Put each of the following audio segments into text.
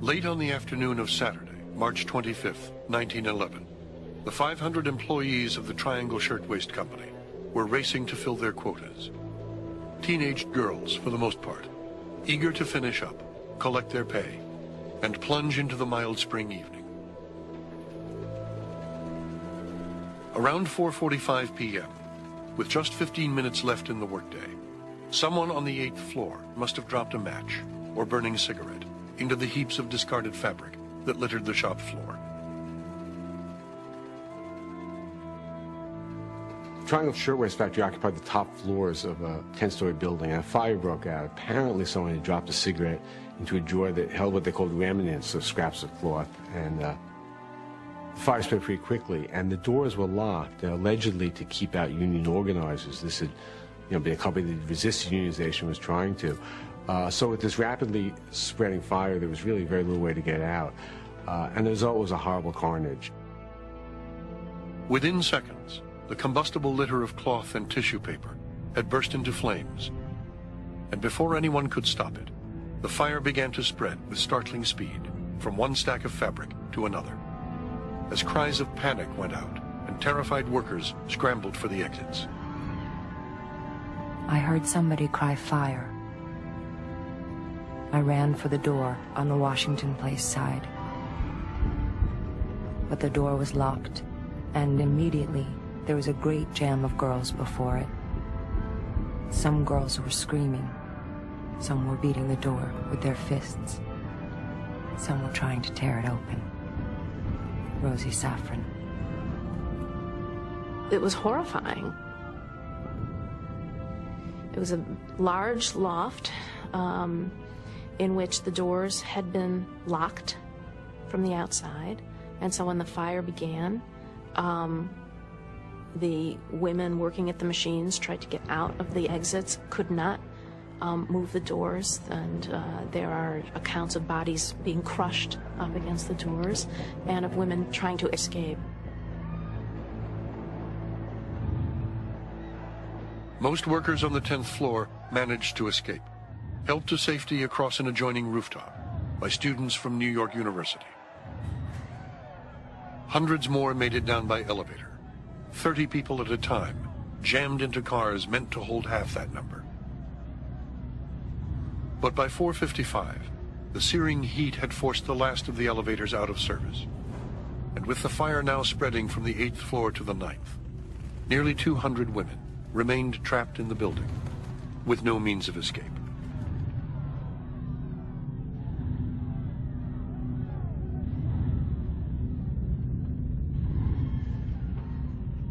Late on the afternoon of Saturday, March 25th, 1911, the 500 employees of the Triangle Shirtwaist Company were racing to fill their quotas. Teenage girls, for the most part, eager to finish up, collect their pay, and plunge into the mild spring evening. Around 4:45 p.m., with just 15 minutes left in the workday, someone on the 8th floor must have dropped a match or burning cigarette into the heaps of discarded fabric that littered the shop floor. Triangle Shirtwaist Factory occupied the top floors of a 10-story building, and a fire broke out. Apparently someone had dropped a cigarette into a drawer that held what they called remnants of scraps of cloth, and the fire spread pretty quickly, and the doors were locked, allegedly to keep out union organizers. This had been a company that resisted unionization, was trying to. So with this rapidly spreading fire, there was really very little way to get out, and the result was a horrible carnage. Within seconds, the combustible litter of cloth and tissue paper had burst into flames, and before anyone could stop it, the fire began to spread with startling speed from one stack of fabric to another, as cries of panic went out and terrified workers scrambled for the exits. I heard somebody cry fire. I ran for the door on the Washington Place side, but the door was locked, and immediately there was a great jam of girls before it. Some girls were screaming. Some were beating the door with their fists. Some were trying to tear it open. Rosie Safran. It was horrifying. It was a large loft in which the doors had been locked from the outside, and so when the fire began, the women working at the machines tried to get out of the exits, could not move the doors, and there are accounts of bodies being crushed up against the doors and of women trying to escape. Most workers on the 10th floor managed to escape, helped to safety across an adjoining rooftop by students from New York University. Hundreds more made it down by elevator, 30 people at a time, jammed into cars meant to hold half that number. But by 4:55, the searing heat had forced the last of the elevators out of service, and with the fire now spreading from the 8th floor to the 9th, nearly 200 women remained trapped in the building, with no means of escape.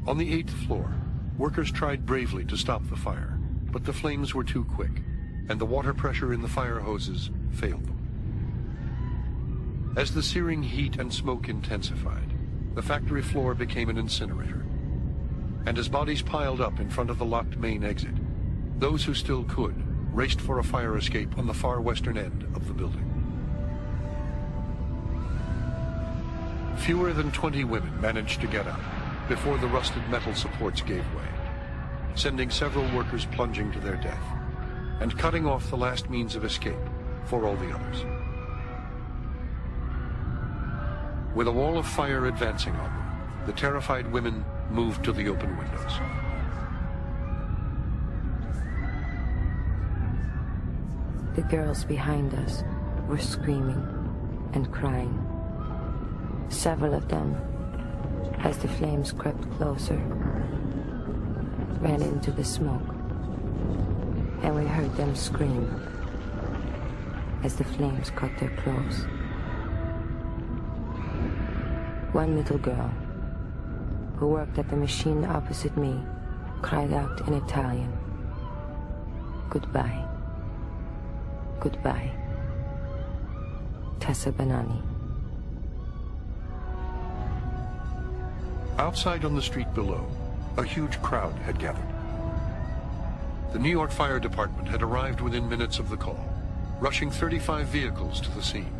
On the 8th floor, workers tried bravely to stop the fire, but the flames were too quick, and the water pressure in the fire hoses failed them. As the searing heat and smoke intensified, the factory floor became an incinerator. And as bodies piled up in front of the locked main exit, those who still could raced for a fire escape on the far western end of the building. Fewer than 20 women managed to get out before the rusted metal supports gave way, sending several workers plunging to their death and cutting off the last means of escape for all the others. With a wall of fire advancing on them, the terrified women moved to the open windows. The girls behind us were screaming and crying. Several of them, as the flames crept closer, ran into the smoke, and we heard them scream as the flames cut their clothes. One little girl, who worked at the machine opposite me, cried out in Italian, "Goodbye, goodbye, Tessa Banani." Outside on the street below, a huge crowd had gathered. The New York Fire Department had arrived within minutes of the call, rushing 35 vehicles to the scene,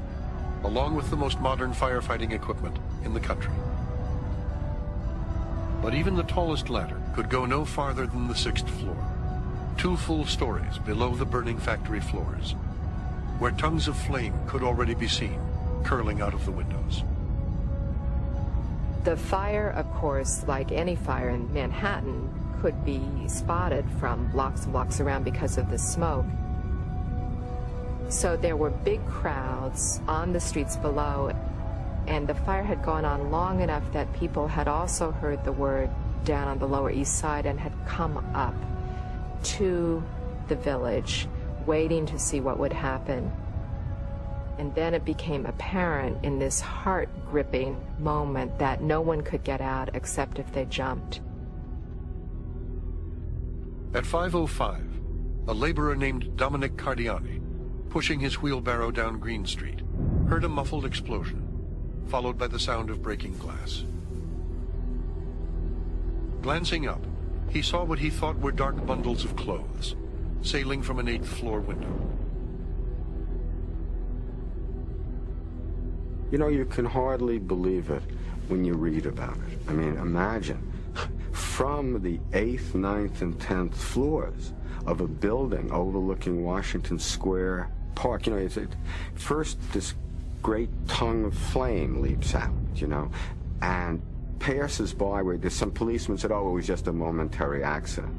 along with the most modern firefighting equipment in the country. But even the tallest ladder could go no farther than the 6th floor, 2 full stories below the burning factory floors, where tongues of flame could already be seen curling out of the windows. The fire, of course, like any fire in Manhattan, could be spotted from blocks and blocks around because of the smoke. So there were big crowds on the streets below, and the fire had gone on long enough that people had also heard the word down on the Lower East Side and had come up to the village, waiting to see what would happen. And then it became apparent in this heart-gripping moment that no one could get out except if they jumped. At 5:05, a laborer named Dominic Cardiani, pushing his wheelbarrow down Green Street, heard a muffled explosion, followed by the sound of breaking glass. Glancing up, he saw what he thought were dark bundles of clothes, sailing from an 8th floor window. You know, you can hardly believe it when you read about it. I mean, imagine, from the 8th, 9th, and 10th floors of a building overlooking Washington Square Park, you know, first this great tongue of flame leaps out, you know, and passes by where there's some policeman said, oh, it was just a momentary accident.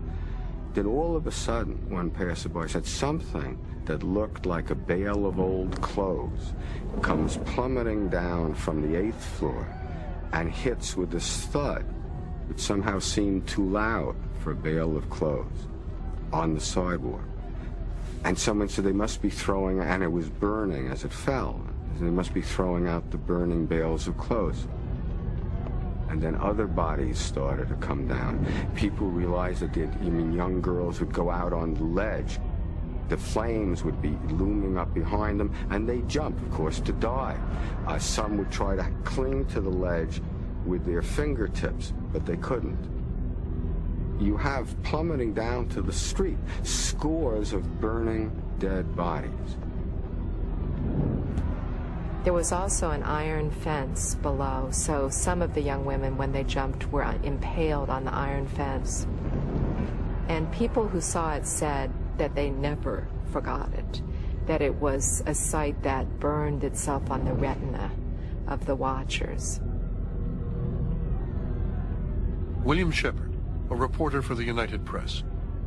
Then all of a sudden, one passerby said something that looked like a bale of old clothes comes plummeting down from the 8th floor and hits with this thud that somehow seemed too loud for a bale of clothes on the sidewalk. And someone said they must be throwing, and it was burning as it fell, they must be throwing out the burning bales of clothes. And then other bodies started to come down. People realized that young girls would go out on the ledge. The flames would be looming up behind them, and they'd jump, of course, to die. Some would try to cling to the ledge with their fingertips, but they couldn't. You have plummeting down to the street scores of burning dead bodies. There was also an iron fence below, so some of the young women, when they jumped, were impaled on the iron fence. And people who saw it said that they never forgot it, that it was a sight that burned itself on the retina of the watchers. William Shepard, a reporter for the United Press,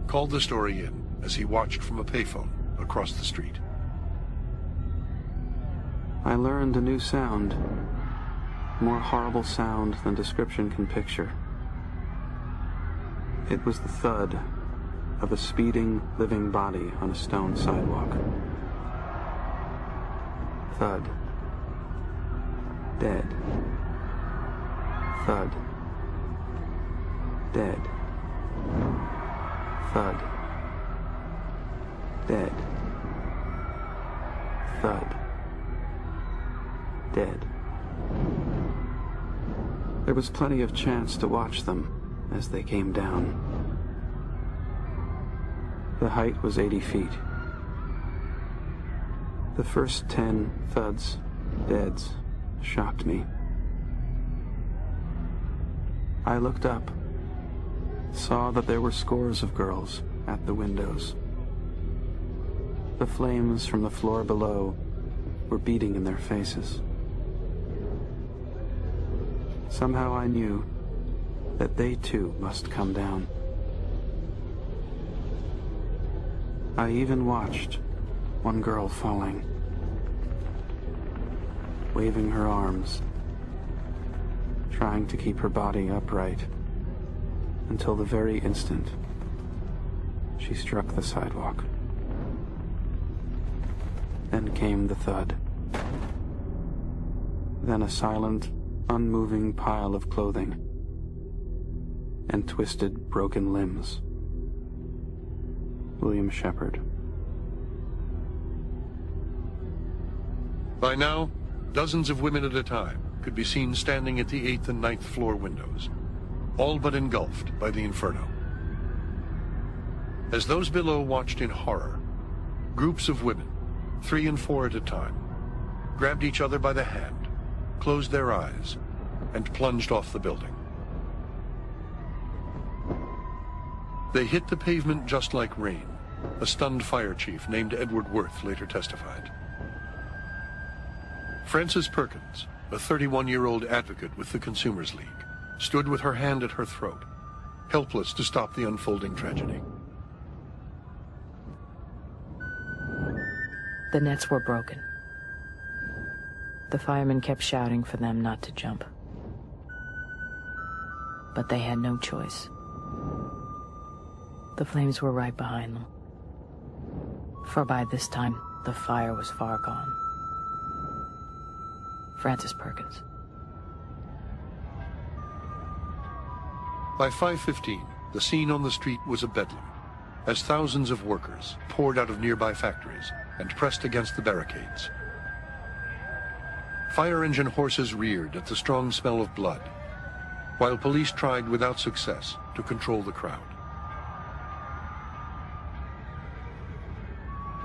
called the story in as he watched from a payphone across the street. I learned a new sound, more horrible sound than description can picture. It was the thud of a speeding, living body on a stone sidewalk. Thud. Dead. Thud. Dead. Thud. Dead. Thud. Dead. There was plenty of chance to watch them as they came down. The height was 80 feet. The first 10 thuds, deads, shocked me. I looked up, saw that there were scores of girls at the windows. The flames from the floor below were beating in their faces. Somehow I knew that they too must come down. I even watched one girl falling, waving her arms, trying to keep her body upright, until the very instant she struck the sidewalk. Then came the thud. Then a silent, unmoving pile of clothing and twisted, broken limbs. William Shepard. By now, dozens of women at a time could be seen standing at the 8th and 9th floor windows, all but engulfed by the inferno. As those below watched in horror, groups of women, 3 and 4 at a time, grabbed each other by the hand, closed their eyes, and plunged off the building. They hit the pavement just like rain, a stunned fire chief named Edward Worth later testified. Frances Perkins, a 31-year-old advocate with the Consumers League, stood with her hand at her throat, helpless to stop the unfolding tragedy. The nets were broken. The firemen kept shouting for them not to jump. But they had no choice. The flames were right behind them. For by this time, the fire was far gone. Frances Perkins. By 5:15, the scene on the street was a bedlam, as thousands of workers poured out of nearby factories and pressed against the barricades. Fire engine horses reared at the strong smell of blood, while police tried without success to control the crowd.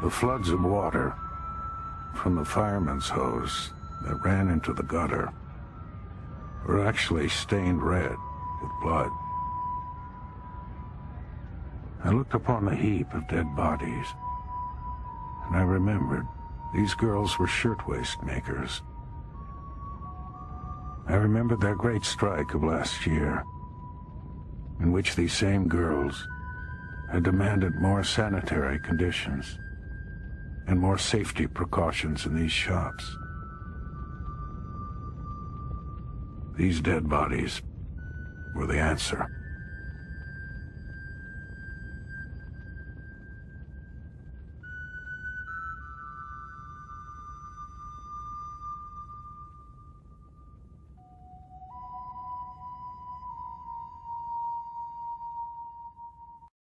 The floods of water from the fireman's hose that ran into the gutter were actually stained red with blood. I looked upon the heap of dead bodies, and I remembered these girls were shirtwaist makers. I remembered their great strike of last year, in which these same girls had demanded more sanitary conditions and more safety precautions in these shops. These dead bodies were the answer.